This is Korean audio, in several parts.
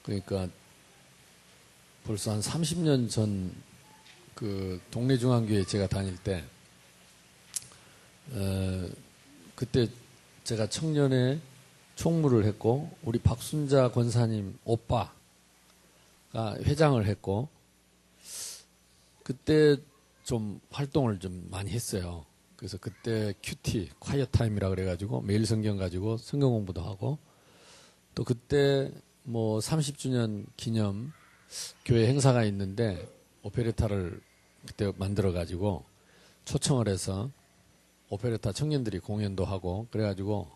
그러니까 벌써 한 30년 전 그 동네 중앙교회 제가 다닐 때 그때 제가 청년회 총무를 했고 우리 박순자 권사님 오빠가 회장을 했고 그때 좀 활동을 좀 많이 했어요. 그래서 그때 큐티, 콰이어 타임이라 그래가지고 매일 성경 가지고 성경 공부도 하고 또 그때 뭐 30주년 기념 교회 행사가 있는데 오페레타를 그때 만들어가지고 초청을 해서 오페레타 청년들이 공연도 하고 그래가지고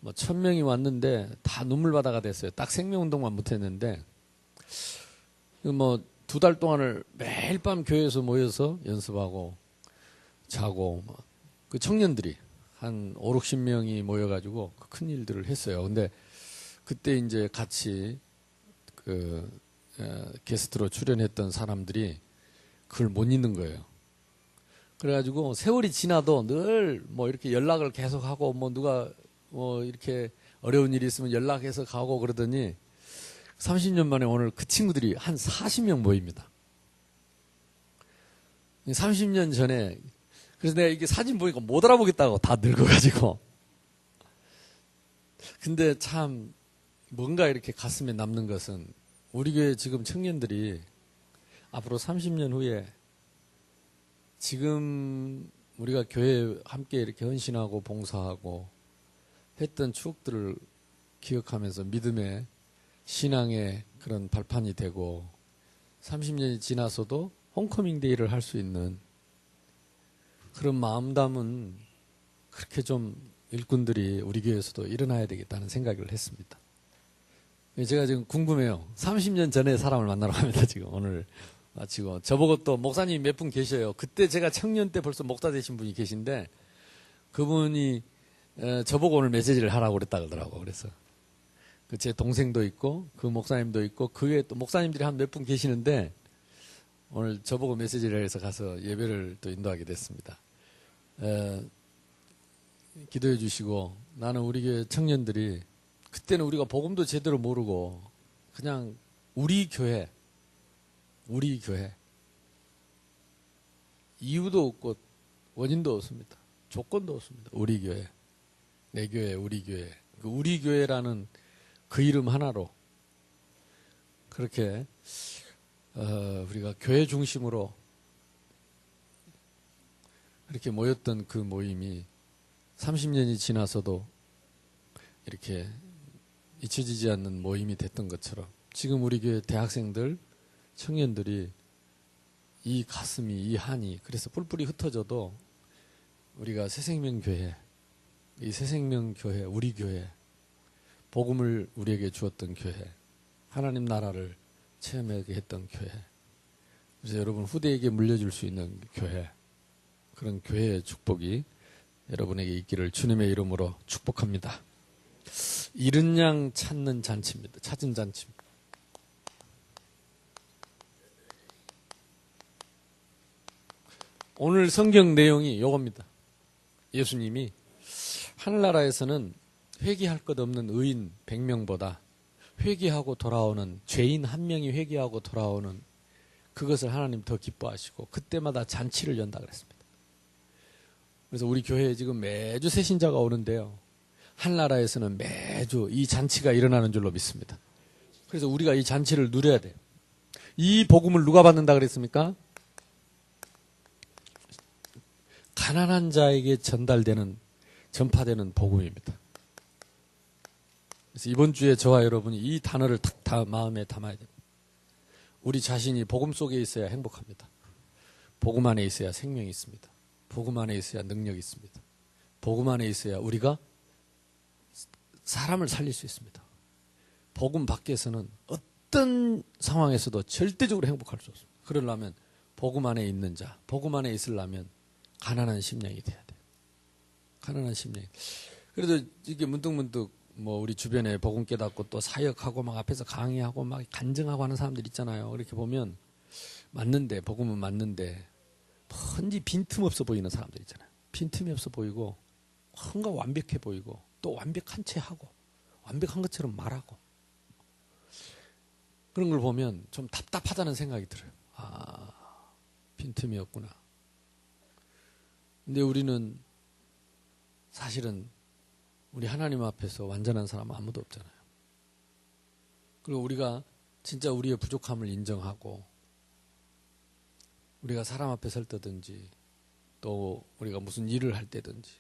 뭐 1000명이 왔는데 다 눈물바다가 됐어요. 딱 생명운동만 못했는데 뭐 2달 동안을 매일 밤 교회에서 모여서 연습하고 자고 그 청년들이 한 5, 60명이 모여가지고 큰 일들을 했어요. 근데 그때 이제 같이 게스트로 출연했던 사람들이 그걸 못 잊는 거예요. 그래가지고 세월이 지나도 늘 뭐 이렇게 연락을 계속하고 뭐 누가 뭐 이렇게 어려운 일이 있으면 연락해서 가고 그러더니 30년 만에 오늘 그 친구들이 한 40명 모입니다. 30년 전에 그래서 내가 이게 사진 보니까 못 알아보겠다고 다 늙어가지고 근데 참 뭔가 이렇게 가슴에 남는 것은 우리 교회 지금 청년들이 앞으로 30년 후에 지금 우리가 교회에 함께 이렇게 헌신하고 봉사하고 했던 추억들을 기억하면서 믿음의 신앙의 그런 발판이 되고 30년이 지나서도 홈커밍 데이를 할 수 있는 그런 마음 담은 그렇게 좀 일꾼들이 우리 교회에서도 일어나야 되겠다는 생각을 했습니다. 제가 지금 궁금해요. 30년 전에 사람을 만나러 갑니다. 지금 오늘 마치고 저보고 또 목사님 몇 분 계셔요. 그때 제가 청년 때 벌써 목사 되신 분이 계신데 그분이 저보고 오늘 메시지를 하라고 그랬다 그러더라고. 그래서 제 동생도 있고 그 목사님도 있고 그 외에 또 목사님들이 한 몇 분 계시는데 오늘 저보고 메시지를 해서 가서 예배를 또 인도하게 됐습니다. 기도해 주시고 나는 우리 교회 청년들이 그때는 우리가 복음도 제대로 모르고 그냥 우리 교회 이유도 없고 원인도 없습니다. 조건도 없습니다. 우리 교회, 내 교회, 우리 교회. 그 우리 교회라는 그 이름 하나로 그렇게 우리가 교회 중심으로 이렇게 모였던 그 모임이 30년이 지나서도 이렇게 잊혀지지 않는 모임이 됐던 것처럼 지금 우리 교회 대학생들, 청년들이 이 가슴이, 이 한이 그래서 뿔뿔이 흩어져도 우리가 새생명교회, 이 새생명교회, 우리 교회, 복음을 우리에게 주었던 교회, 하나님 나라를 체험하게 했던 교회, 그래서 여러분 후대에게 물려줄 수 있는 교회, 그런 교회의 축복이 여러분에게 있기를 주님의 이름으로 축복합니다. 잃은 양 찾는 잔치입니다. 찾은 잔치입니다. 오늘 성경 내용이 이겁니다. 예수님이 하늘나라에서는 회개할 것 없는 의인 100명보다 회개하고 돌아오는 죄인 1명이 회개하고 돌아오는 그것을 하나님 더 기뻐하시고 그때마다 잔치를 연다 그랬습니다. 그래서 우리 교회에 지금 매주 새 신자가 오는데요. 하늘나라에서는 매주 이 잔치가 일어나는 줄로 믿습니다. 그래서 우리가 이 잔치를 누려야 돼요. 이 복음을 누가 받는다 그랬습니까? 가난한 자에게 전파되는 복음입니다. 그래서 이번 주에 저와 여러분이 이 단어를 다 마음에 담아야 됩니다. 우리 자신이 복음 속에 있어야 행복합니다. 복음 안에 있어야 생명이 있습니다. 복음 안에 있어야 능력이 있습니다. 복음 안에 있어야 우리가 사람을 살릴 수 있습니다. 복음 밖에서는 어떤 상황에서도 절대적으로 행복할 수 없습니다. 그러려면 복음 안에 있는 자, 복음 안에 있으려면 가난한 심령이 돼야 돼요. 가난한 심령. 그래도 이게 문득문득 뭐 우리 주변에 복음 깨닫고 또 사역하고 막 앞에서 강의하고 막 간증하고 하는 사람들 있잖아요. 그렇게 보면 맞는데 복음은 맞는데 뭔지 빈틈없어 보이는 사람들 있잖아요. 빈틈이 없어 보이고 뭔가 완벽해 보이고 또 완벽한 채 하고 완벽한 것처럼 말하고 그런 걸 보면 좀 답답하다는 생각이 들어요. 빈틈이었구나. 근데 우리는 사실은 우리 하나님 앞에서 완전한 사람 아무도 없잖아요. 그리고 우리가 진짜 우리의 부족함을 인정하고 우리가 사람 앞에 설 때든지 또 우리가 무슨 일을 할 때든지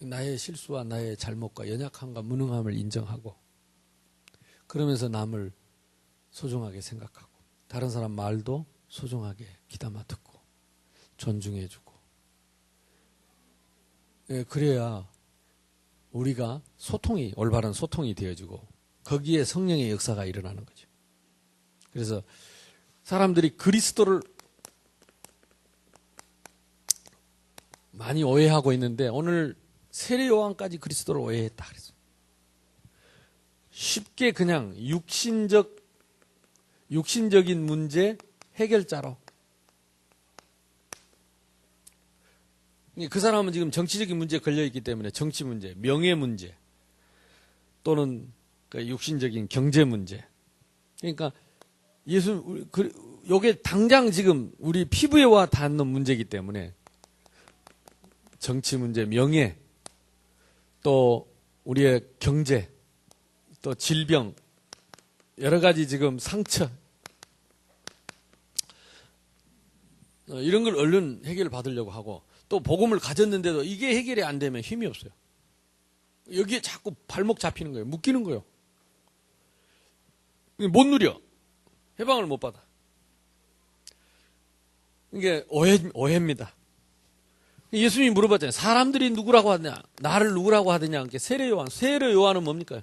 나의 실수와 나의 잘못과 연약함과 무능함을 인정하고 그러면서 남을 소중하게 생각하고 다른 사람 말도 소중하게 귀담아 듣고 존중해주고 그래야 우리가 올바른 소통이 되어지고 거기에 성령의 역사가 일어나는 거죠. 그래서 사람들이 그리스도를 많이 오해하고 있는데 오늘 세례 요한까지 그리스도를 오해했다 그랬어요. 쉽게 그냥 육신적인 문제 해결자로. 그 사람은 지금 정치적인 문제에 걸려있기 때문에 정치 문제, 명예 문제 또는 육신적인 경제 문제. 그러니까 요게 당장 지금 우리 피부에 와 닿는 문제이기 때문에 정치 문제, 명예, 또 우리의 경제, 또 질병, 여러 가지 지금 상처 이런 걸 얼른 해결을 받으려고 하고 또 복음을 가졌는데도 이게 해결이 안 되면 힘이 없어요. 여기에 자꾸 발목 잡히는 거예요. 묶이는 거예요. 못 누려. 해방을 못 받아. 이게 오해입니다. 예수님이 물어봤잖아요. 사람들이 누구라고 하느냐? 나를 누구라고 하느냐? 세례 요한은 뭡니까?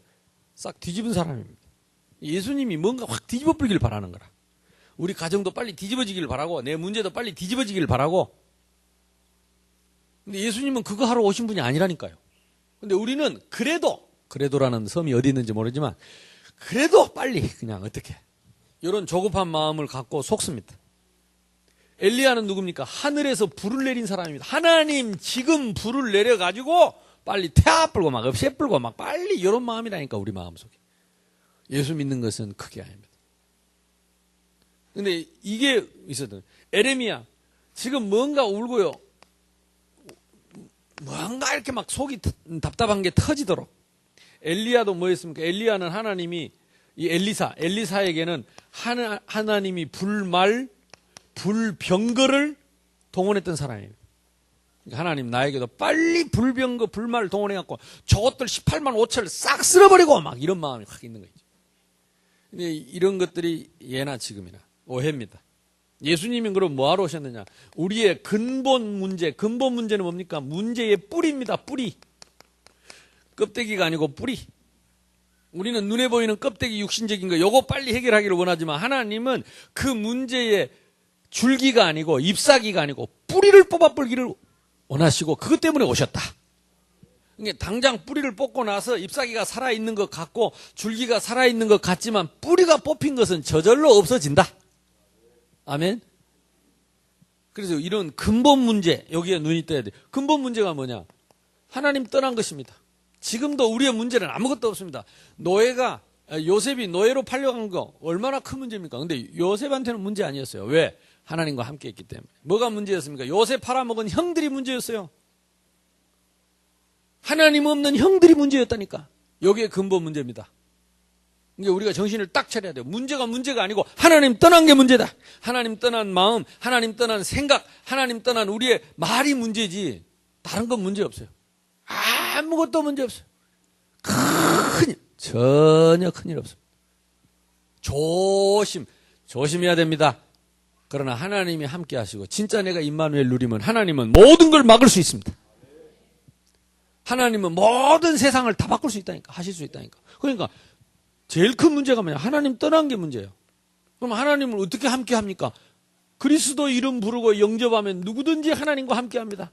싹 뒤집은 사람입니다. 예수님이 뭔가 확 뒤집어 버리길 바라는 거라. 우리 가정도 빨리 뒤집어지길 바라고 내 문제도 빨리 뒤집어지길 바라고. 근데 예수님은 그거 하러 오신 분이 아니라니까요. 근데 우리는 그래도라는 섬이 어디 있는지 모르지만 그래도 빨리 그냥 어떻게 이런 조급한 마음을 갖고 속습니다. 엘리야는 누굽니까? 하늘에서 불을 내린 사람입니다. 하나님 지금 불을 내려가지고 빨리 태아 불고 막 없애 불고 막 빨리 이런 마음이라니까 우리 마음속에. 예수 믿는 것은 그게 아닙니다. 근데 이게 있었던 에레미야 지금 뭔가 울고요. 뭔가 이렇게 막 속이 답답한 게 터지도록. 엘리야도 뭐였습니까? 엘리야는 하나님이 이 엘리사에게는 하나님이 불병거를 동원했던 사람이에요. 하나님 나에게도 빨리 불병거 불말 동원해갖고 저것들 18만 5천을 싹 쓸어버리고 막 이런 마음이 확 있는 거죠. 근데 이런 것들이 예나 지금이나 오해입니다. 예수님이 그럼 뭐하러 오셨느냐? 우리의 근본 문제는 뭡니까? 문제의 뿌리입니다. 뿌리. 껍데기가 아니고 뿌리. 우리는 눈에 보이는 껍데기 육신적인 거 요거 빨리 해결하기를 원하지만 하나님은 그 문제의 줄기가 아니고 잎사귀가 아니고 뿌리를 뽑아버리기를 원하시고 그것 때문에 오셨다. 그러니까 당장 뿌리를 뽑고 나서 잎사귀가 살아있는 것 같고 줄기가 살아있는 것 같지만 뿌리가 뽑힌 것은 저절로 없어진다. 아멘. 그래서 이런 근본 문제 여기에 눈이 떠야 돼요. 근본 문제가 뭐냐? 하나님 떠난 것입니다. 지금도 우리의 문제는 아무것도 없습니다. 요셉이 노예로 팔려간 거 얼마나 큰 문제입니까? 근데 요셉한테는 문제 아니었어요. 왜? 하나님과 함께 했기 때문에. 뭐가 문제였습니까? 요셉 팔아먹은 형들이 문제였어요. 하나님 없는 형들이 문제였다니까. 여기에 근본 문제입니다. 그러니까 우리가 정신을 딱 차려야 돼요. 문제가 아니고 하나님 떠난 게 문제다. 하나님 떠난 마음, 하나님 떠난 생각, 하나님 떠난 우리의 말이 문제지 다른 건 문제 없어요. 아무것도 문제 없어요. 전혀 큰일 없습니다. 조심해야 됩니다. 그러나 하나님이 함께 하시고 진짜 내가 임마누엘 누리면 하나님은 모든 걸 막을 수 있습니다. 하나님은 모든 세상을 다 바꿀 수 있다니까. 하실 수 있다니까. 그러니까 제일 큰 문제가 뭐냐? 하나님 떠난 게 문제예요. 그럼 하나님을 어떻게 함께 합니까? 그리스도 이름 부르고 영접하면 누구든지 하나님과 함께 합니다.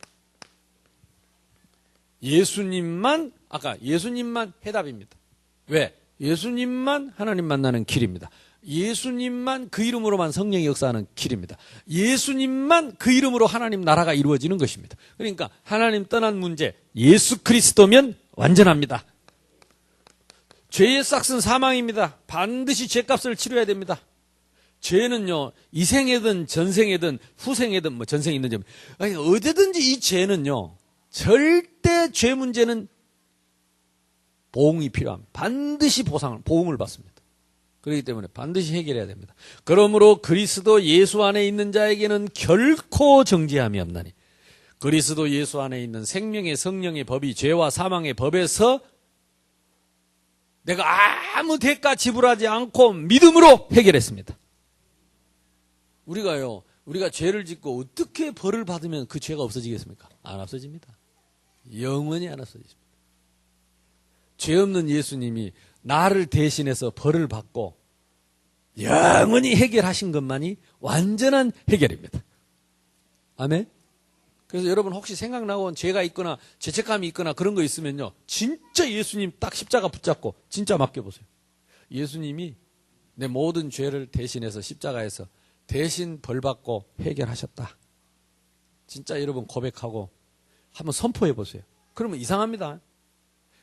예수님만 해답입니다. 왜? 예수님만 하나님 만나는 길입니다. 예수님만 그 이름으로만 성령의 역사하는 길입니다. 예수님만 그 이름으로 하나님 나라가 이루어지는 것입니다. 그러니까 하나님 떠난 문제, 예수 그리스도면 완전합니다. 죄의 싹은 사망입니다. 반드시 죄값을 치러야 됩니다. 죄는요, 이생에든 전생에든 후생에든 뭐 전생에 있는지 아니 어디든지 이 죄는요, 절대 죄 문제는 보응이 필요합니다. 반드시 보응을 받습니다. 그렇기 때문에 반드시 해결해야 됩니다. 그러므로 그리스도 예수 안에 있는 자에게는 결코 정죄함이 없나니 그리스도 예수 안에 있는 생명의 성령의 법이 죄와 사망의 법에서 내가 아무 대가 지불하지 않고 믿음으로 해결했습니다. 우리가 죄를 짓고 어떻게 벌을 받으면 그 죄가 없어지겠습니까? 안 없어집니다. 영원히 안 없어집니다. 죄 없는 예수님이 나를 대신해서 벌을 받고 영원히 해결하신 것만이 완전한 해결입니다. 아멘? 그래서 여러분 혹시 생각나고 죄가 있거나 죄책감이 있거나 그런 거 있으면요, 진짜 예수님 딱 십자가 붙잡고 진짜 맡겨보세요. 예수님이 내 모든 죄를 대신해서 십자가에서 대신 벌 받고 해결하셨다. 진짜 여러분 고백하고 한번 선포해 보세요. 그러면 이상합니다.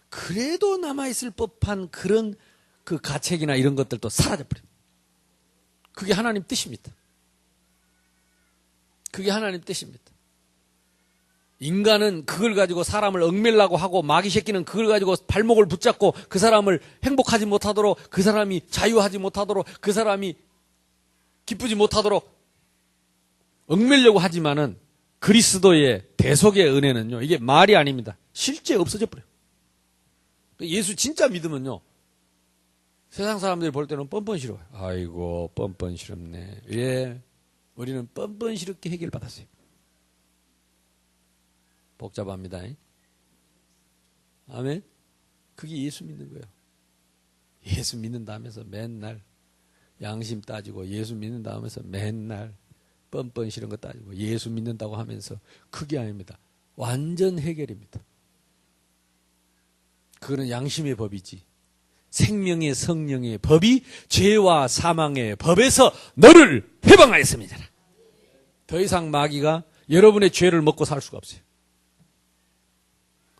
그래도 남아있을 법한 그런 그 가책이나 이런 것들도 사라져버려요. 그게 하나님 뜻입니다. 그게 하나님 뜻입니다. 인간은 그걸 가지고 사람을 얽매려고 하고 마귀 새끼는 그걸 가지고 발목을 붙잡고 그 사람을 행복하지 못하도록, 그 사람이 자유하지 못하도록, 그 사람이 기쁘지 못하도록 얽매려고 하지만은 그리스도의 대속의 은혜는요, 이게 말이 아닙니다. 실제 없어져 버려요. 예수 진짜 믿으면요, 세상 사람들이 볼 때는 뻔뻔스러워요. 아이고 뻔뻔스럽네. 예, 우리는 뻔뻔스럽게 해결받았어요. 복잡합니다. 아멘. 그게 예수 믿는 거예요. 예수 믿는다면서 맨날 양심 따지고 예수 믿는다면서 맨날 뻔뻔 싫은 거 따지고 예수 믿는다고 하면서 그게 아닙니다. 완전 해결입니다. 그거는 양심의 법이지. 생명의 성령의 법이 죄와 사망의 법에서 너를 해방하였습니다. 더 이상 마귀가 여러분의 죄를 먹고 살 수가 없어요.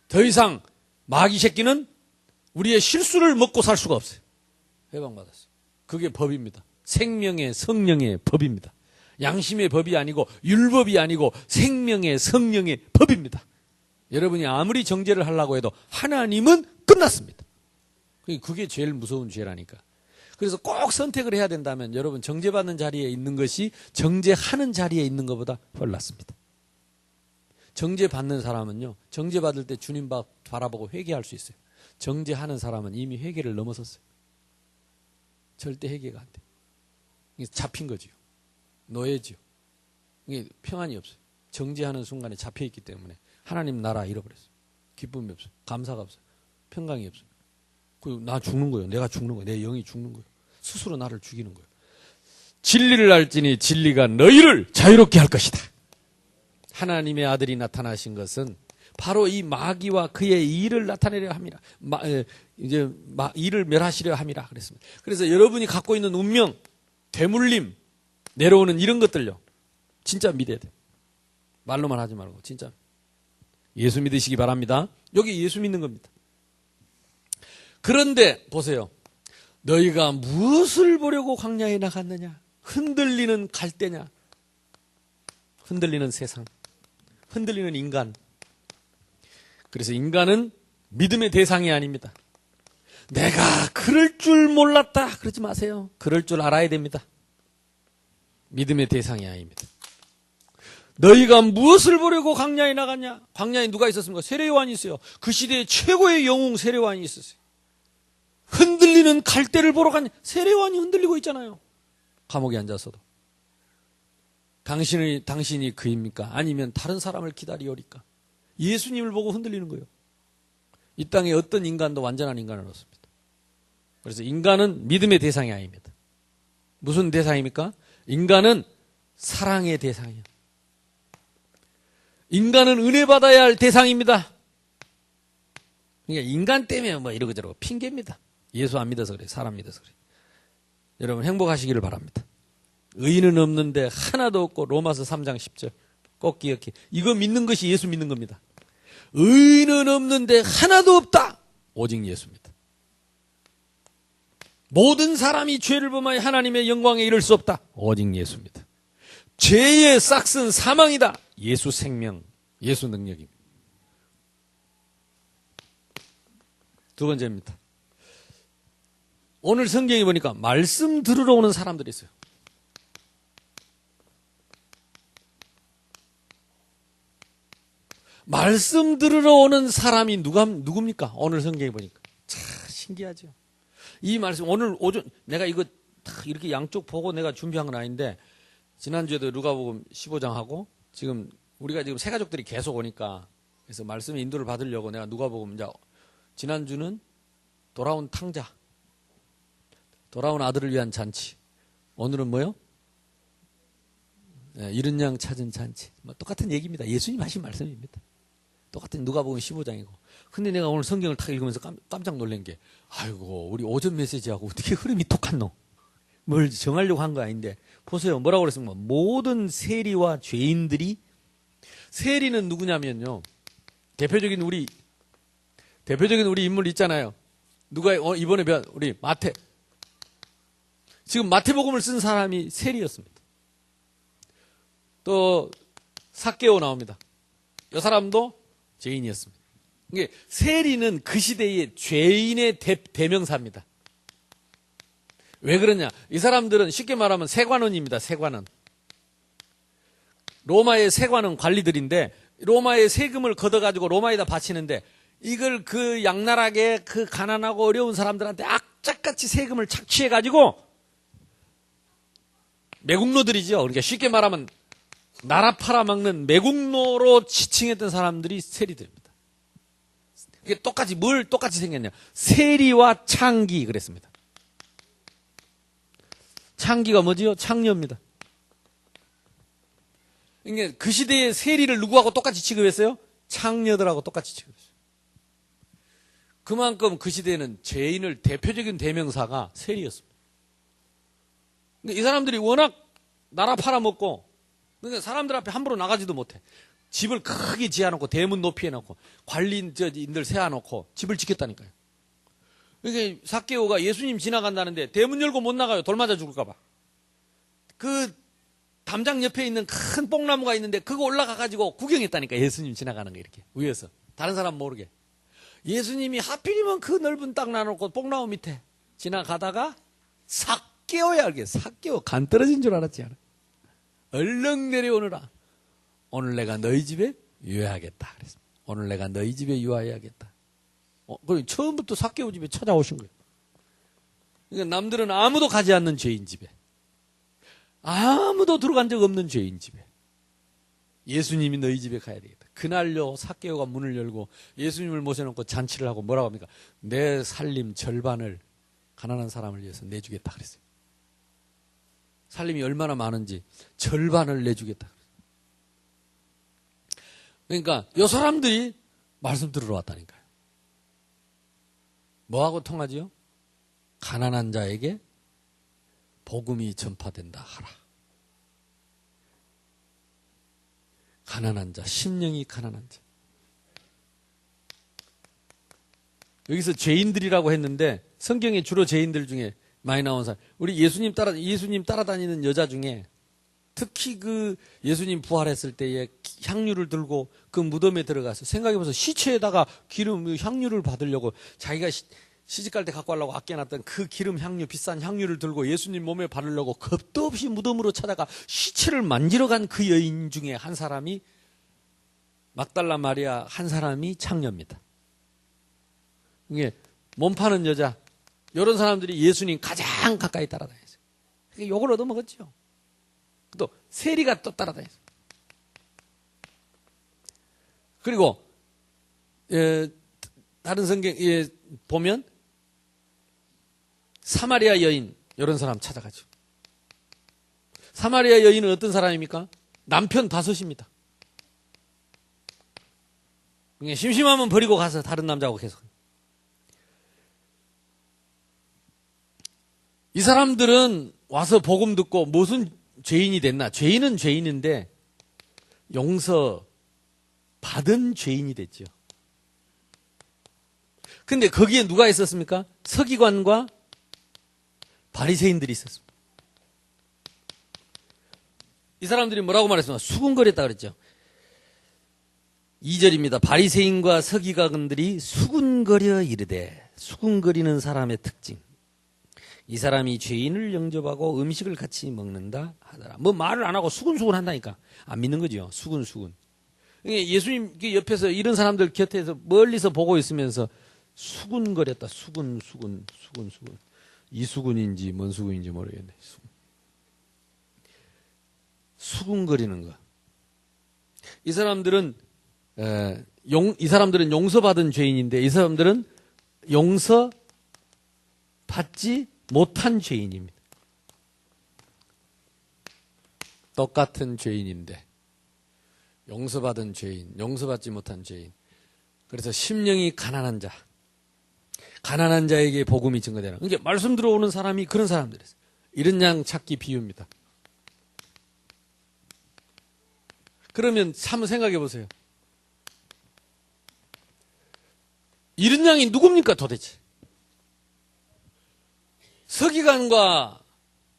더 이상 마귀 새끼는 우리의 실수를 먹고 살 수가 없어요. 해방받았어요. 그게 법입니다. 생명의 성령의 법입니다. 양심의 법이 아니고 율법이 아니고 생명의 성령의 법입니다. 여러분이 아무리 정죄를 하려고 해도 하나님은 끝났습니다. 그게 제일 무서운 죄라니까. 그래서 꼭 선택을 해야 된다면 여러분 정죄받는 자리에 있는 것이 정죄하는 자리에 있는 것보다 훨 낫습니다. 정죄받는 사람은요, 정죄받을 때 주님 바라보고 회개할 수 있어요. 정죄하는 사람은 이미 회개를 넘어섰어요. 절대 회개가 안 돼요. 이게 잡힌 거지요. 노예지요. 이게 평안이 없어요. 정죄하는 순간에 잡혀있기 때문에 하나님 나라 잃어버렸어요. 기쁨이 없어요. 감사가 없어요. 평강이 없어요. 그리고 나 죽는 거예요. 내가 죽는 거예요. 내 영이 죽는 거예요. 스스로 나를 죽이는 거예요. 진리를 알지니 진리가 너희를 자유롭게 할 것이다. 하나님의 아들이 나타나신 것은 바로 이 마귀와 그의 일을 나타내려 합니다. 일을 멸하시려 함이라 그랬습니다. 그래서 여러분이 갖고 있는 운명, 되물림, 내려오는 이런 것들요, 진짜 믿어야 돼요. 말로만 하지 말고 진짜 예수 믿으시기 바랍니다. 여기 예수 믿는 겁니다. 그런데 보세요. 너희가 무엇을 보려고 광야에 나갔느냐? 흔들리는 갈대냐? 흔들리는 세상, 흔들리는 인간. 그래서 인간은 믿음의 대상이 아닙니다. 내가 그럴 줄 몰랐다 그러지 마세요. 그럴 줄 알아야 됩니다. 믿음의 대상이 아닙니다. 너희가 무엇을 보려고 광야에 나갔냐? 광야에 누가 있었습니까? 세례요한이 있어요. 그 시대의 최고의 영웅 세례요한이 있었어요. 흔들리는 갈대를 보러 간 세례요한이 흔들리고 있잖아요. 감옥에 앉아서도. 당신이 그입니까? 아니면 다른 사람을 기다리오리까? 예수님을 보고 흔들리는 거예요. 이 땅에 어떤 인간도 완전한 인간은 없습니다. 그래서 인간은 믿음의 대상이 아닙니다. 무슨 대상입니까? 인간은 사랑의 대상이에요. 인간은 은혜 받아야 할 대상입니다. 그러니까 인간 때문에 뭐 이러고저러고 핑계입니다. 예수 안 믿어서 그래요. 사람 믿어서 그래요. 여러분 행복하시기를 바랍니다. 의인은 없는데 하나도 없고 로마서 3장 10절 꼭 기억해. 이거 믿는 것이 예수 믿는 겁니다. 의인은 없는데 하나도 없다. 오직 예수입니다. 모든 사람이 죄를 범하여 하나님의 영광에 이를 수 없다. 오직 예수입니다. 죄의 싹은 사망이다. 예수 생명, 예수 능력입니다. 두 번째입니다. 오늘 성경에 보니까 말씀 들으러 오는 사람들이 있어요. 말씀 들으러 오는 사람이 누굽니까? 오늘 성경에 보니까. 참 신기하죠. 이 말씀, 오늘 오전, 내가 이거 이렇게 양쪽 보고 내가 준비한 건 아닌데, 지난주에도 누가복음 15장 하고, 지금 우리가 지금 세 가족들이 계속 오니까, 그래서 말씀의 인도를 받으려고 내가 누가복음, 이제, 지난주는 돌아온 탕자, 돌아온 아들을 위한 잔치. 오늘은 뭐요? 잃은 양 찾은 잔치. 똑같은 얘기입니다. 예수님 하신 말씀입니다. 똑같은 누가복음 15장이고. 근데 내가 오늘 성경을 딱 읽으면서 깜짝 놀란 게, 아이고, 우리 오전 메시지하고 어떻게 흐름이 똑같노? 뭘 정하려고 한 거 아닌데. 보세요. 뭐라고 그랬습니까? 모든 세리와 죄인들이, 세리는 누구냐면요. 대표적인 우리 인물 있잖아요. 누가, 이번에 우리 마태. 지금 마태복음을 쓴 사람이 세리였습니다. 또, 삭개오 나옵니다. 이 사람도 죄인이었습니다. 이게 세리는 그 시대의 죄인의 대명사입니다. 왜 그러냐? 이 사람들은 쉽게 말하면 세관원입니다. 세관원. 로마의 세관원 관리들인데 로마의 세금을 걷어가지고 로마에다 바치는데 이걸 그 양나라하게 그 가난하고 어려운 사람들한테 악착같이 세금을 착취해가지고 매국노들이죠. 그러니까 쉽게 말하면 나라 팔아먹는 매국노로 지칭했던 사람들이 세리들입니다. 이게 뭘 똑같이 생겼냐? 세리와 창기 그랬습니다. 창기가 뭐지요? 창녀입니다. 그러니까 그 시대의 세리를 누구하고 똑같이 취급했어요? 창녀들하고 똑같이 취급했어요. 그만큼 그 시대에는 죄인을 대표적인 대명사가 세리였습니다. 그러니까 이 사람들이 워낙 나라 팔아먹고 그러니까 사람들 앞에 함부로 나가지도 못해. 집을 크게 지어놓고 대문 높이 해놓고 관리인들 세워놓고 집을 지켰다니까요. 그러니까 삭개오가 예수님 지나간다는데 대문 열고 못 나가요. 돌 맞아 죽을까 봐. 그 담장 옆에 있는 큰 뽕나무가 있는데 그거 올라가가지고 구경했다니까. 예수님 지나가는 거 이렇게 위에서. 다른 사람 모르게. 예수님이 하필이면 그 넓은 땅 놔놓고 뽕나무 밑에 지나가다가 삭개오야. 이게 삭개오 간 떨어진 줄 알았지 않아? 얼른 내려오느라. 오늘 내가 너희 집에 유하겠다. 그랬습니다. 오늘 내가 너희 집에 유하여야겠다. 그럼 처음부터 삭개오 집에 찾아오신 거예요. 그러니까 남들은 아무도 가지 않는 죄인 집에, 아무도 들어간 적 없는 죄인 집에 예수님이 너희 집에 가야 되겠다. 그날요 삭개오가 문을 열고 예수님을 모셔놓고 잔치를 하고 뭐라고 합니까? 내 살림 절반을 가난한 사람을 위해서 내주겠다 그랬어요. 살림이 얼마나 많은지 절반을 내주겠다. 그러니까 이 사람들이 말씀 들으러 왔다니까요. 뭐하고 통하지요? 가난한 자에게 복음이 전파된다 하라. 가난한 자, 심령이 가난한 자. 여기서 죄인들이라고 했는데 성경에 주로 죄인들 중에 많이 나온 사람. 우리 예수님 따라다니는 여자 중에 특히 그 예수님 부활했을 때에 향유를 들고 그 무덤에 들어가서 생각해보세요. 시체에다가 향유를 받으려고 자기가 시집갈 때 갖고 가려고 아껴놨던 그 기름 향유, 비싼 향유를 들고 예수님 몸에 바르려고 겁도 없이 무덤으로 찾아가 시체를 만지러 간 그 여인 중에 한 사람이 막달라 마리아 한 사람이 창녀입니다. 이게 몸 파는 여자, 이런 사람들이 예수님 가장 가까이 따라다녔어요. 그러니까 욕을 얻어먹었죠. 또 세리가 또 따라다녔어요. 그리고 다른 성경에 보면 사마리아 여인 이런 사람 찾아가죠. 사마리아 여인은 어떤 사람입니까? 남편 5입니다. 그냥 심심하면 버리고 가서 다른 남자하고 계속. 이 사람들은 와서 복음 듣고 무슨 죄인이 됐나? 죄인은 죄인인데 용서 받은 죄인이 됐죠. 근데 거기에 누가 있었습니까? 서기관과 바리새인들이 있었습니다. 이 사람들이 뭐라고 말했습니까? 수군거렸다 그랬죠. 2절입니다. 바리새인과 서기관들이 수군거려 이르되, 수군거리는 사람의 특징. 이 사람이 죄인을 영접하고 음식을 같이 먹는다 하더라. 뭐 말을 안 하고 수군수군 한다니까. 안 믿는 거죠. 수군수군. 예수님 옆에서 이런 사람들 곁에서 멀리서 보고 있으면서 수군거렸다. 수군. 이수군인지 뭔 수군인지 모르겠네. 수군거리는 거. 이 사람들은 용서받은 죄인인데 이 사람들은 용서받지 못한 죄인입니다. 똑같은 죄인인데 용서받은 죄인, 용서받지 못한 죄인. 그래서 심령이 가난한 자에게 복음이 증거되는. 그러니까 말씀 들어오는 사람이 그런 사람들이에요. 이런 양 찾기 비유입니다. 그러면 한번 생각해 보세요. 이런 양이 누굽니까 도대체? 서기관과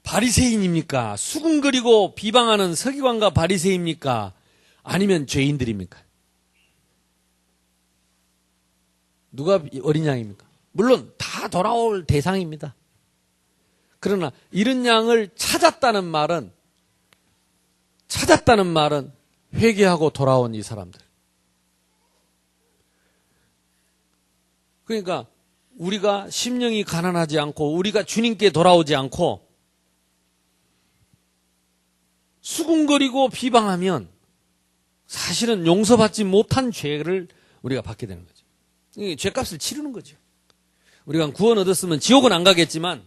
바리새인입니까? 수군거리고 비방하는 서기관과 바리새인입니까? 아니면 죄인들입니까? 누가 어린 양입니까? 물론 다 돌아올 대상입니다. 그러나 이런 양을 찾았다는 말은 회개하고 돌아온 이 사람들. 그러니까 우리가 심령이 가난하지 않고 우리가 주님께 돌아오지 않고 수군거리고 비방하면 사실은 용서받지 못한 죄를 우리가 받게 되는 거죠. 죄값을 치르는 거죠. 우리가 구원 얻었으면 지옥은 안 가겠지만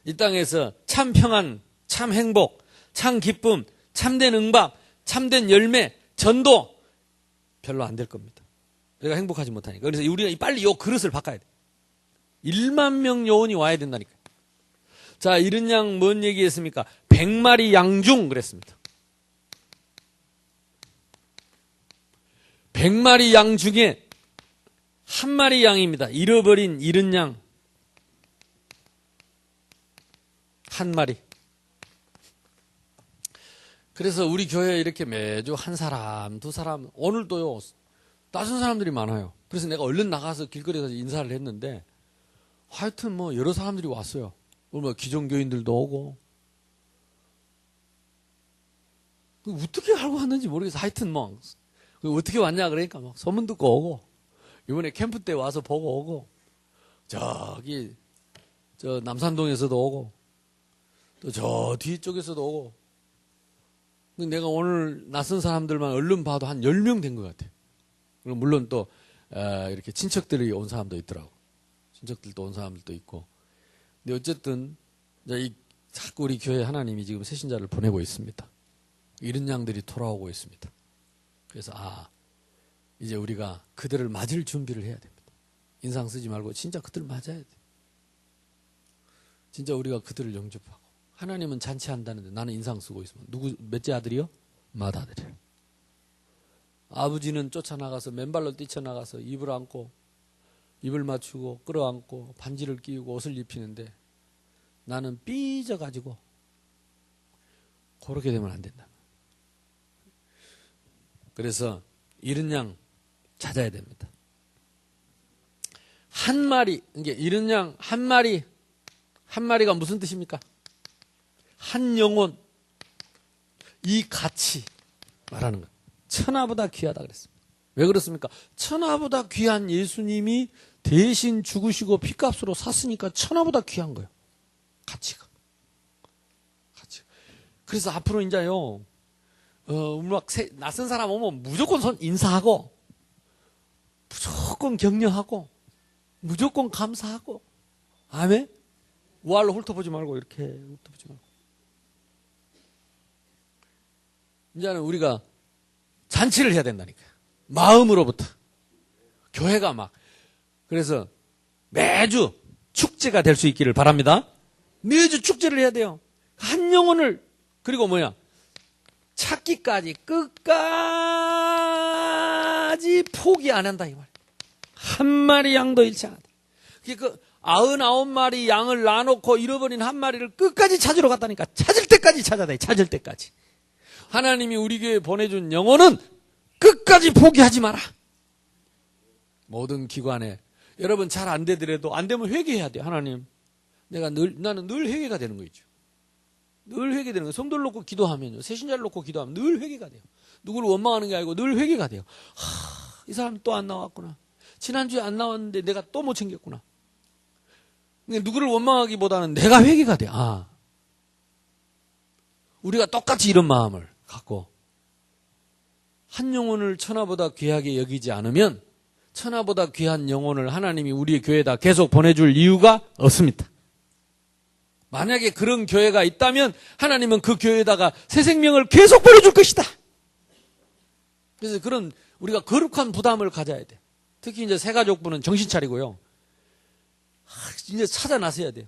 이 땅에서 참 평안, 참 행복, 참 기쁨, 참된 응답, 참된 열매, 전도 별로 안 될 겁니다. 우리가 행복하지 못하니까. 그래서 우리가 빨리 이 그릇을 바꿔야 돼. 1만 명 요원이 와야 된다니까. 자, 이런 양 뭔 얘기했습니까? 100마리 양 중 그랬습니다. 100마리 양 중에 한 마리 양입니다. 잃어버린 이른 양 한 마리. 그래서 우리 교회에 이렇게 매주 한 사람, 두 사람, 오늘도요, 낯선 사람들이 많아요. 그래서 내가 얼른 나가서 길거리에서 인사를 했는데, 하여튼 뭐 여러 사람들이 왔어요. 뭐 기존교인들도 오고. 어떻게 알고 왔는지 모르겠어. 하여튼 뭐, 어떻게 왔냐 그러니까 막 소문 듣고 오고, 이번에 캠프 때 와서 보고 오고, 저기, 저 남산동에서도 오고, 또 저 뒤쪽에서도 오고, 내가 오늘 낯선 사람들만 얼른 봐도 한 10명 된 것 같아요. 물론 또 이렇게 친척들이 온 사람도 있더라고. 친척들도 온 사람들도 있고. 근데 어쨌든 자꾸 우리 교회 하나님이 지금 새신자를 보내고 있습니다. 이런 양들이 돌아오고 있습니다. 그래서 이제 우리가 그들을 맞을 준비를 해야 됩니다. 인상 쓰지 말고 진짜 그들을 맞아야 돼. 진짜 우리가 그들을 영접하고. 하나님은 잔치한다는데 나는 인상 쓰고 있으면 몇째 아들이요? 맏아들이에요. 아버지는 쫓아나가서 맨발로 뛰쳐나가서 입을 안고 입을 맞추고 끌어안고 반지를 끼우고 옷을 입히는데 나는 삐져가지고 그렇게 되면 안 된다. 그래서 이런 양 찾아야 됩니다. 한 마리, 이게 이런 양 한 마리가 무슨 뜻입니까? 한 영혼, 이 가치 말하는 것. 천하보다 귀하다 그랬습니다. 왜 그렇습니까? 천하보다 귀한 예수님이 대신 죽으시고 피값으로 샀으니까 천하보다 귀한 거예요. 가치가. 그래서 앞으로 이제요, 막 낯선 사람 오면 무조건 인사하고, 무조건 격려하고, 무조건 감사하고, 아멘? 우알로 훑어보지 말고, 이렇게 훑어보지 말고. 이제는 우리가 잔치를 해야 된다니까요. 마음으로부터. 교회가 막. 그래서 매주 축제가 될 수 있기를 바랍니다. 매주 축제를 해야 돼요. 한 영혼을, 그리고 찾기까지, 끝까지 포기 안 한다, 이 말이에요. 한 마리 양도 잃지 않았다. 99마리 양을 놔놓고 잃어버린 한 마리를 끝까지 찾으러 갔다니까. 찾을 때까지 찾아야 돼. 찾을 때까지. 하나님이 우리 교회에 보내준 영혼은 끝까지 포기하지 마라. 모든 기관에 여러분 잘 안 되더라도 안 되면 회개해야 돼요. 하나님, 나는 늘 회개가 되는 거죠. 늘 회개되는 거예요. 성도를 놓고 기도하면요, 새신자를 놓고 기도하면 늘 회개가 돼요. 누구를 원망하는 게 아니고 늘 회개가 돼요. 이 사람 또 안 나왔구나. 지난주에 안 나왔는데 내가 또 못 챙겼구나. 누구를 원망하기보다는 내가 회개가 돼. 우리가 똑같이 이런 마음을 갖고 한 영혼을 천하보다 귀하게 여기지 않으면 천하보다 귀한 영혼을 하나님이 우리의 교회에다 계속 보내줄 이유가 없습니다. 만약에 그런 교회가 있다면 하나님은 그 교회에다가 새 생명을 계속 보내줄 것이다. 그래서 그런 우리가 거룩한 부담을 가져야 돼. 특히 이제 새가족부는 정신 차리고요. 이제 찾아 나서야 돼요.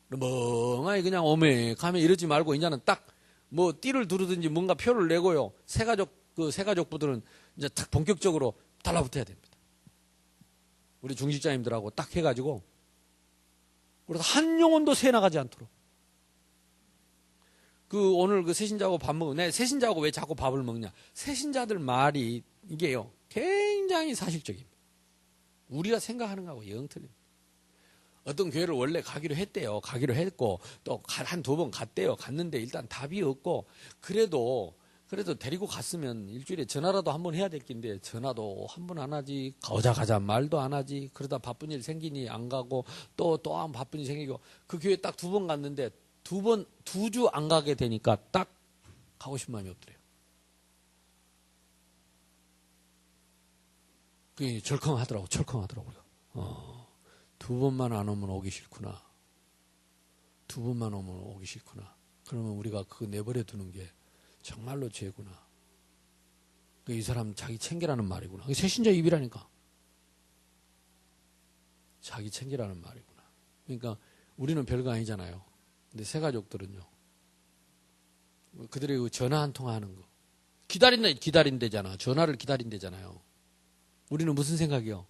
멍하니 그냥 오메가면 이러지 말고 이제는 딱 뭐 띠를 두르든지 뭔가 표를 내고요. 새가족부들은 이제 딱 본격적으로 달라붙어야 됩니다. 우리 중직자님들하고 딱 해가지고 그래서 한 영혼도 새 나가지 않도록. 오늘 새신자하고 밥 먹으면, 내 새신자하고 왜 자꾸 밥을 먹냐? 새신자들 말이 이게요, 굉장히 사실적입니다. 우리가 생각하는 거하고 영 틀립니다. 어떤 교회를 원래 가기로 했대요. 가기로 했고, 또 한 두 번 갔대요. 갔는데 일단 답이 없고, 그래도 데리고 갔으면 일주일에 전화라도 한 번 해야 될 긴데, 전화도 한 번 안 하지, 가자 말도 안 하지, 그러다 바쁜 일 생기니 안 가고, 또 한 바쁜 일 생기고, 그 교회 딱 두 번 갔는데, 두 주 안 가게 되니까 딱 가고 싶은 마음이 없더래요. 그게 철컹하더라고요. 두 번만 안 오면 오기 싫구나. 두 번만 오면 오기 싫구나. 그러면 우리가 그거 내버려 두는 게 정말로 죄구나. 이 사람 자기 챙기라는 말이구나. 새신자 입이라니까. 자기 챙기라는 말이구나. 그러니까 우리는 별거 아니잖아요. 근데 새가족들은요, 그들의 전화 한 통 하는 거. 기다린대잖아. 전화를 기다린대잖아요. 우리는 무슨 생각이요?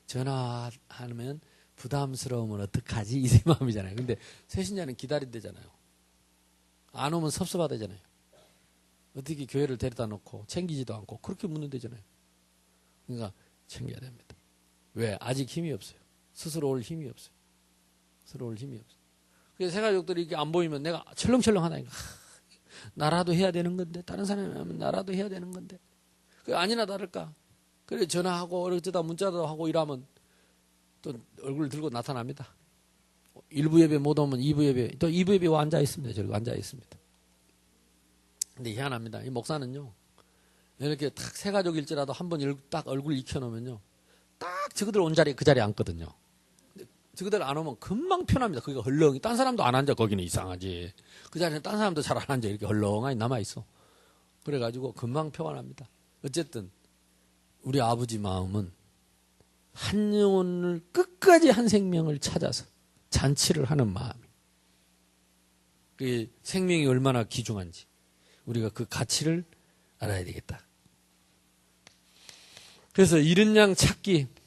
전화하면 부담스러우면 어떡하지? 이 마음이잖아요. 근데 새신자는 기다린대잖아요. 안 오면 섭섭하대잖아요. 어떻게 교회를 데려다 놓고 챙기지도 않고 그렇게 묻는대잖아요. 그러니까 챙겨야 됩니다. 왜? 아직 힘이 없어요. 스스로 올 힘이 없어요. 그래서 새가족들이 이게 안 보이면 내가 철렁철렁 하다니까. 나라도 해야 되는 건데, 다른 사람이 하면 나라도 해야 되는 건데. 아니나 다를까. 그래, 전화하고, 어쩌다 문자도 하고 이러면 또 얼굴 들고 나타납니다. 1부 예배 못 오면 2부 예배, 또 2부 예배 와 앉아 있습니다. 저기 앉아 있습니다. 근데 희한합니다. 이 목사는요, 이렇게 딱 새가족일지라도 한번 딱 얼굴 익혀놓으면요, 딱 저그들 온 자리에 그 자리에 앉거든요. 저그들 안 오면 금방 편합니다. 거기가 헐렁이. 딴 사람도 안 앉아. 거기는 이상하지. 그 자리에 딴 사람도 잘 안 앉아. 이렇게 헐렁하니 남아있어. 그래가지고 금방 평안합니다. 어쨌든 우리 아버지 마음은 한 영혼을 끝까지 한 생명을 찾아서 잔치를 하는 마음이. 그 생명이 얼마나 귀중한지 우리가 그 가치를 알아야 되겠다. 그래서 잃은 양 찾기.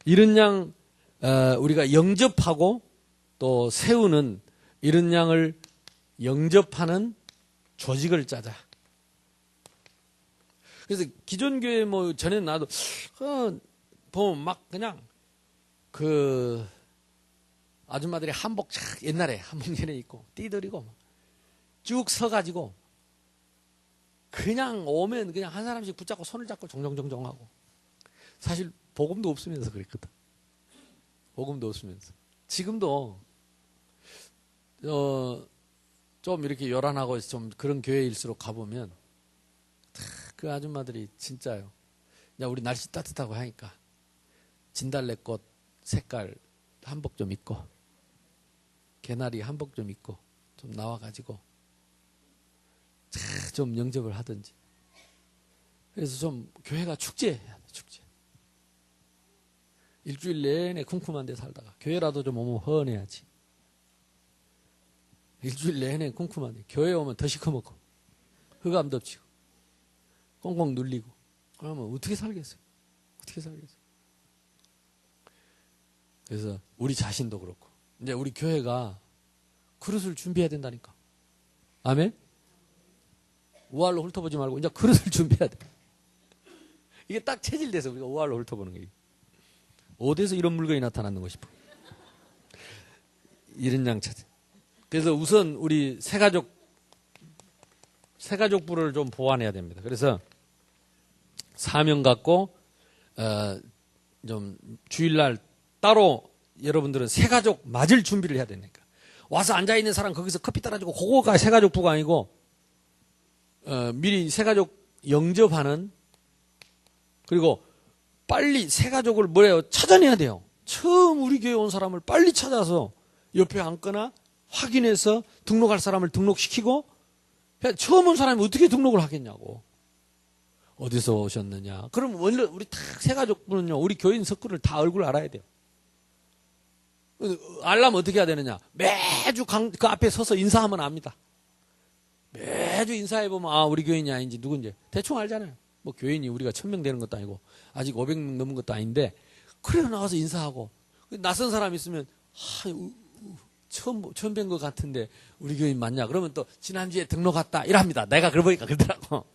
잃은 양 우리가 영접하고 또 세우는 잃은 양을 영접하는 조직을 짜자. 그래서 기존 교회 뭐 전에 나도 보면 막 그냥 그 아줌마들이 한복 옛날에 한복 전에 입고 띠들이고 쭉 서가지고 그냥 오면 그냥 한 사람씩 붙잡고 손을 잡고 정정정정하고 사실 복음도 없으면서 그랬거든. 복음도 없으면서. 지금도 좀 이렇게 요란하고 좀 그런 교회일수록 가보면 그 아줌마들이 진짜요. 우리 날씨 따뜻하고 하니까 진달래꽃 색깔 한복 좀 입고 개나리 한복 좀 입고 좀 나와가지고 좀 영접을 하든지. 그래서 좀 교회가 축제해야 돼. 축제. 일주일 내내 쿰쿰한 데 살다가 교회라도 좀 오면 헌해야지. 일주일 내내 쿰쿰한 데 교회 오면 더 시커멓고 흑암 덮치고 꽁꽁 눌리고 그러면 어떻게 살겠어요? 그래서 우리 자신도 그렇고 이제 우리 교회가 그릇을 준비해야 된다니까. 아멘? 우알로 훑어보지 말고 이제 그릇을 준비해야 돼. 이게 딱 체질돼서 우리가 우알로 훑어보는 거예요. 어디서 이런 물건이 나타났는 싶어. 이런 양 차지. 그래서 우선 우리 새가족부를 좀 보완해야 됩니다. 그래서 사명 갖고 좀 주일날 따로 여러분들은 새가족 맞을 준비를 해야 되니까. 와서 앉아있는 사람 거기서 커피 따라주고 그거가 새가족부가 아니고 미리 새가족 영접하는 그리고 빨리 새가족을 찾아내야 돼요. 처음 우리 교회 온 사람을 빨리 찾아서 옆에 앉거나 확인해서 등록할 사람을 등록시키고 처음 온 사람이 어떻게 등록을 하겠냐고. 어디서 오셨느냐. 그럼 원래 우리 다 새가족분은요. 우리 교인 석구를 다 얼굴 알아야 돼요. 알려면 어떻게 해야 되느냐. 매주 그 앞에 서서 인사하면 압니다. 매주 인사해보면 우리 교인이 아닌지 누군지 대충 알잖아요. 뭐 교인이 우리가 1000명 되는 것도 아니고 아직 500명 넘은 것도 아닌데 그래서 나와서 인사하고 낯선 사람 있으면 처음 뵌 것 같은데 우리 교인 맞냐? 그러면 또 지난주에 등록 왔다 이랍니다. 내가 그러보니까 그러더라고.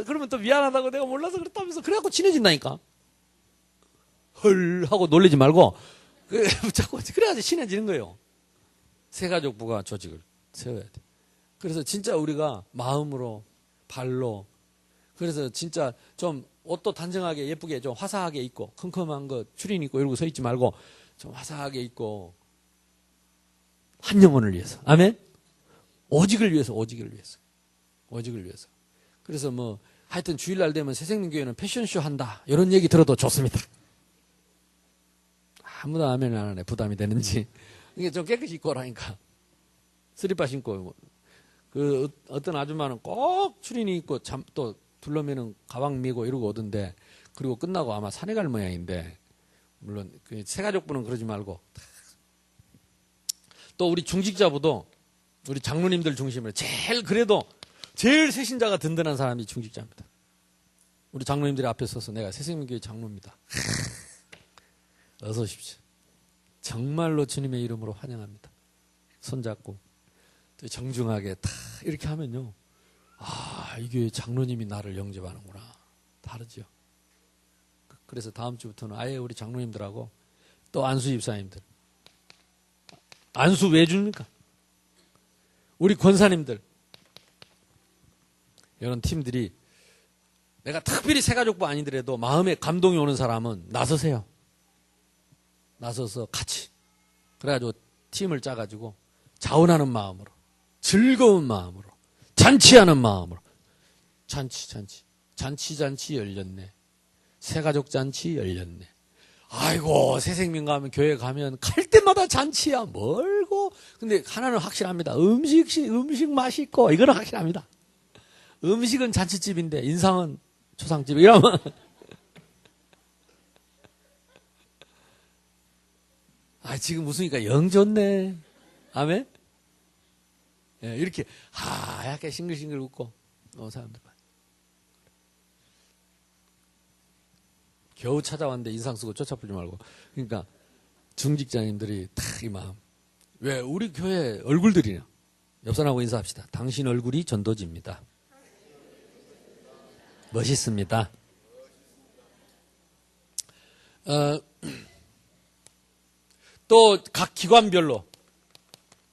그러면 또 미안하다고 내가 몰라서 그랬다면서 그래갖고 친해진다니까. 헐 하고 놀리지 말고 자꾸 그래야지 친해지는 거예요. 새가족부가 조직을 세워야 돼. 그래서 진짜 우리가 마음으로 발로 그래서 진짜 좀 옷도 단정하게 예쁘게 좀 화사하게 입고 컴컴한 거 추린 입고 이러고 서 있지 말고 좀 화사하게 입고 한 영혼을 위해서. 아멘? 오직을 위해서. 그래서 뭐 하여튼 주일날 되면 새생명교회는 패션쇼 한다. 이런 얘기 들어도 좋습니다. 아무도 아멘을 안 하네. 부담이 되는지. 이게 좀 깨끗이 입고 오라니까. 스리퍼 신고. 그 어떤 아줌마는 꼭 추리닝 입고 또 둘러매는 가방 메고 이러고 오던데 그리고 끝나고 아마 산에 갈 모양인데 물론 그 새가족부는 그러지 말고 또 우리 중직자부도 우리 장로님들 중심으로 제일 새신자가 든든한 사람이 중직자입니다. 우리 장로님들이 앞에 서서 내가 새생명교회 장로입니다. 어서 오십시오. 정말로 주님의 이름으로 환영합니다. 손잡고 정중하게 다 이렇게 하면요. 이 교회 장로님이 나를 영접하는구나. 다르죠. 그래서 다음 주부터는 아예 우리 장로님들하고 또 안수 집사님들. 안수 왜 줍니까? 우리 권사님들. 이런 팀들이 내가 특별히 새가족부 아니더라도 마음에 감동이 오는 사람은 나서세요. 나서서 같이. 그래가지고 팀을 짜가지고 자원하는 마음으로 즐거운 마음으로 잔치하는 마음으로 잔치 열렸네. 새가족 잔치 열렸네. 아이고 새생명 가면 교회 가면 갈 때마다 잔치야 멀고 근데 하나는 확실합니다. 음식 맛있고 이거는 확실합니다. 음식은 잔치집인데 인상은 초상집 이러면 지금 웃으니까 영 좋네. 아멘? 예, 이렇게 약간 싱글싱글 웃고 사람들 봐. 겨우 찾아왔는데 인상 쓰고 쫓아보지 말고. 그러니까 중직자님들이 다 이 마음. 왜 우리 교회 얼굴들이냐. 옆 사람하고 인사합시다. 당신 얼굴이 전도지입니다. 멋있습니다. 또 각 기관별로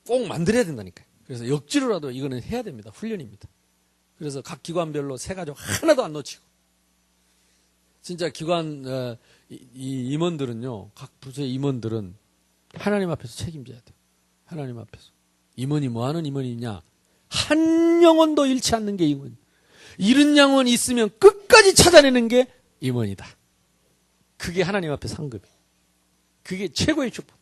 꼭 만들어야 된다니까요. 그래서 억지로라도 이거는 해야 됩니다. 훈련입니다. 그래서 각 기관별로 새가족 하나도 안 놓치고 진짜 기관 이 임원들은요. 각 부서의 임원들은 하나님 앞에서 책임져야 돼요. 하나님 앞에서. 임원이 뭐하는 임원이냐. 한 영혼도 잃지 않는 게 임원. 잃은 영혼 있으면 끝까지 찾아내는 게 임원이다. 그게 하나님 앞에 상급이에요. 그게 최고의 축복.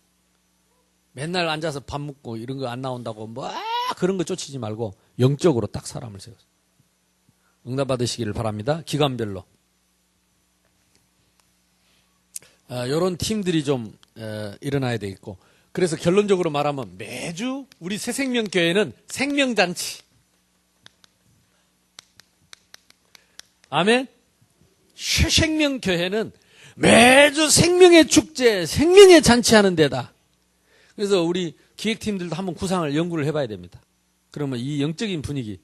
맨날 앉아서 밥 먹고 이런 거 안 나온다고 그런 거 쫓이지 말고 영적으로 딱 사람을 세워서 응답 받으시기를 바랍니다. 기관별로. 이런 팀들이 좀 일어나야 되겠고 그래서 결론적으로 말하면 매주 우리 새생명교회는 생명잔치. 아멘. 새생명교회는 매주 생명의 축제, 생명의 잔치하는 데다. 그래서 우리 기획팀들도 한번 구상을 연구를 해봐야 됩니다. 그러면 이 영적인 분위기,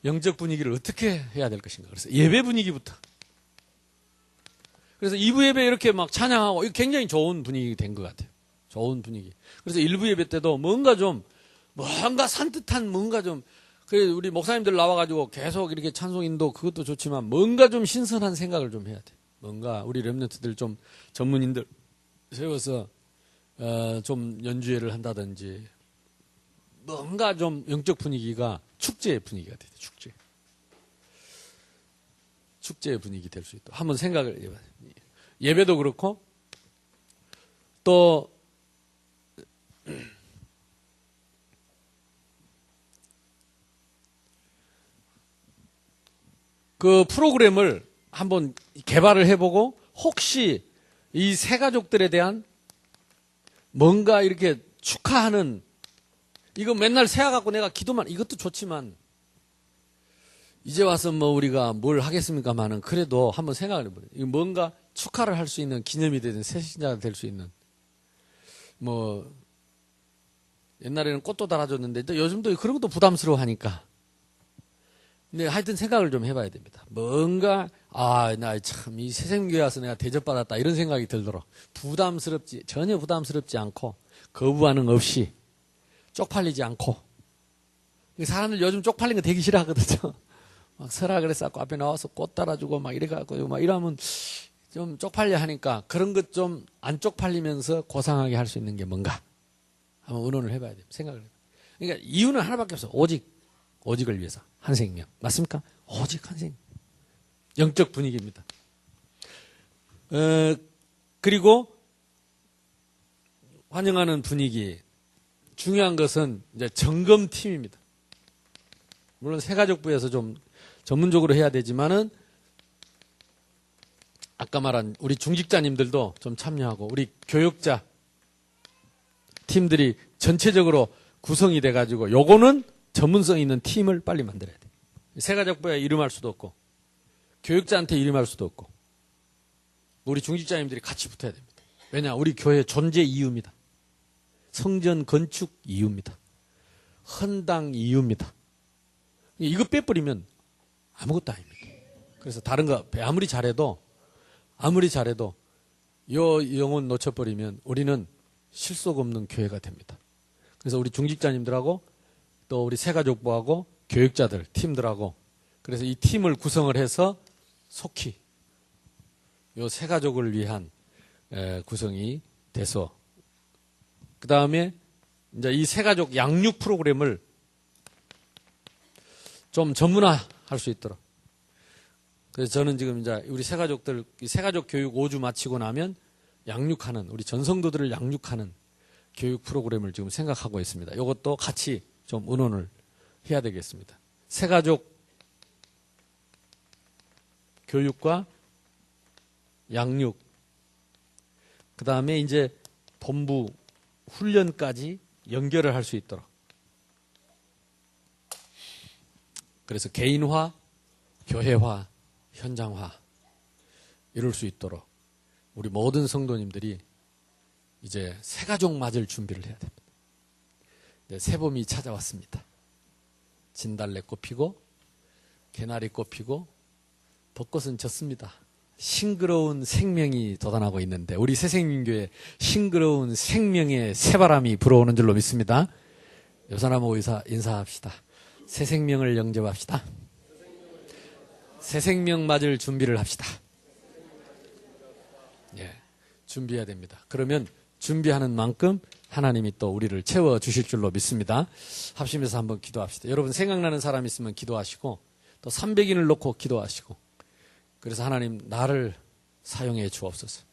영적 분위기를 어떻게 해야 될 것인가. 그래서 예배 분위기부터. 그래서 2부 예배 이렇게 막 찬양하고, 이거 굉장히 좋은 분위기 된 것 같아요. 좋은 분위기. 그래서 1부 예배 때도 뭔가 산뜻한 뭔가 좀, 그래 우리 목사님들 나와가지고 계속 이렇게 찬송 인도 그것도 좋지만 뭔가 좀 신선한 생각을 좀 해야 돼. 뭔가 우리 렘넌트들 좀 전문인들 세워서 좀 연주회를 한다든지 뭔가 좀 영적 분위기가 축제의 분위기가 돼요. 축제의 분위기 될 수 있도록 한번 생각을 해봐요. 예배도 그렇고 또 그 프로그램을 한번 개발을 해보고 혹시 이 새 가족들에 대한 뭔가 이렇게 축하하는, 이거 맨날 세워갖고 내가 기도만, 이것도 좋지만 이제 와서 뭐 우리가 뭘 하겠습니까만은 그래도 한번 생각을 해보래요. 이거 뭔가 축하를 할 수 있는 기념이 되든 새신자가 될 수 있는, 뭐 옛날에는 꽃도 달아줬는데 또 요즘도 그런 것도 부담스러워 하니까. 근데 하여튼 생각을 좀 해봐야 됩니다. 뭔가 나 참 이 새생교회 와서 내가 대접받았다 이런 생각이 들도록 전혀 부담스럽지 않고 거부 반응 없이 쪽팔리지 않고. 사람들 요즘 쪽팔린 거 되게 싫어하거든요. 막 서라 그래서 앞에 나와서 꽃 달아주고 막 이래갖고 막 이러면 좀 쪽팔려 하니까 그런 것 좀 안 쪽팔리면서 고상하게 할 수 있는 게 뭔가 한번 의논을 해봐야 돼요. 생각을 해봐요. 그러니까 이유는 하나밖에 없어. 오직을 위해서 한 생명. 맞습니까? 오직 한 생명. 영적 분위기입니다. 그리고 환영하는 분위기. 중요한 것은 이제 점검팀입니다. 물론 새가족부에서 좀 전문적으로 해야 되지만은 아까 말한 우리 중직자님들도 좀 참여하고 우리 교육자 팀들이 전체적으로 구성이 돼가지고 요거는 전문성 있는 팀을 빨리 만들어야 돼. 새가족부에 이름할 수도 없고 교육자한테 이름할 수도 없고 우리 중직자님들이 같이 붙어야 됩니다. 왜냐? 우리 교회 존재 이유입니다. 성전 건축 이유입니다. 헌당 이유입니다. 이거 빼버리면 아무것도 아닙니다. 그래서 다른 거 아무리 잘해도 요 영혼 놓쳐버리면 우리는 실속 없는 교회가 됩니다. 그래서 우리 중직자님들하고 또 우리 새가족부하고 교육자들 팀들하고 그래서 이 팀을 구성을 해서 속히 요 새가족을 위한 구성이 돼서 그 다음에 이제 이 새가족 양육 프로그램을 좀 전문화할 수 있도록. 그래서 저는 지금 이제 우리 새가족들 새가족 교육 5주 마치고 나면 양육하는 우리 전성도들을 양육하는 교육 프로그램을 지금 생각하고 있습니다. 이것도 같이 좀 의논을 해야 되겠습니다. 새가족 교육과 양육, 그 다음에 이제 본부 훈련까지 연결을 할 수 있도록. 그래서 개인화, 교회화, 현장화 이룰 수 있도록 우리 모든 성도님들이 이제 새가족 맞을 준비를 해야 됩니다. 이제 새봄이 찾아왔습니다. 진달래꽃 피고 개나리꽃 피고 벚꽃은 졌습니다. 싱그러운 생명이 돋아나고 있는데 우리 새생명교회 싱그러운 생명의 새바람이 불어오는 줄로 믿습니다. 옆 사람하고 인사합시다. 새 생명을 영접합시다. 새 생명 맞을 준비를 합시다. 예, 준비해야 됩니다. 그러면 준비하는 만큼 하나님이 또 우리를 채워주실 줄로 믿습니다. 합심해서 한번 기도합시다. 여러분 생각나는 사람 있으면 기도하시고 또 300인을 놓고 기도하시고 그래서 하나님 나를 사용해 주옵소서.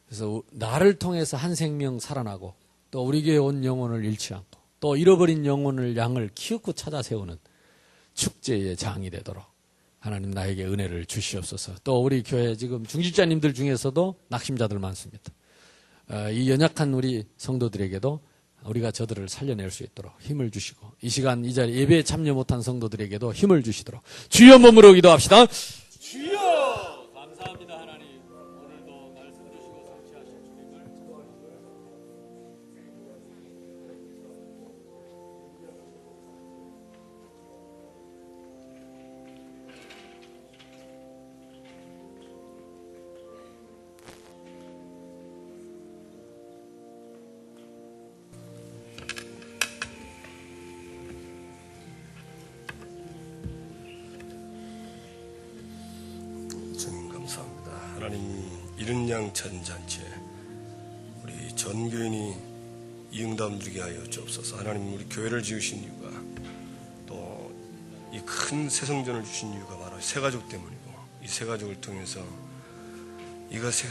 그래서 나를 통해서 한 생명 살아나고 또 우리 교회 온 영혼을 잃지 않고 또 잃어버린 영혼을 양을 키우고 찾아 세우는 축제의 장이 되도록 하나님 나에게 은혜를 주시옵소서. 또 우리 교회 지금 중직자님들 중에서도 낙심자들 많습니다. 이 연약한 우리 성도들에게도 우리가 저들을 살려낼 수 있도록 힘을 주시고 이 시간 이 자리 예배에 참여 못한 성도들에게도 힘을 주시도록 주여 몸으로 기도합시다. 주여 감사합니다 하나님. 오늘도 말씀 주시고 성취하실 주님을 주님 감사합니다. 하나님 이른 양 찬잔치 우리 전 교인이 이응답 누리게 하여 주옵소서. 하나님 우리 교회를 지으신 이유가 또 이 큰 새성전을 주신 이유가 바로 새 가족 때문이고 이 새 가족을 통해서 이가 새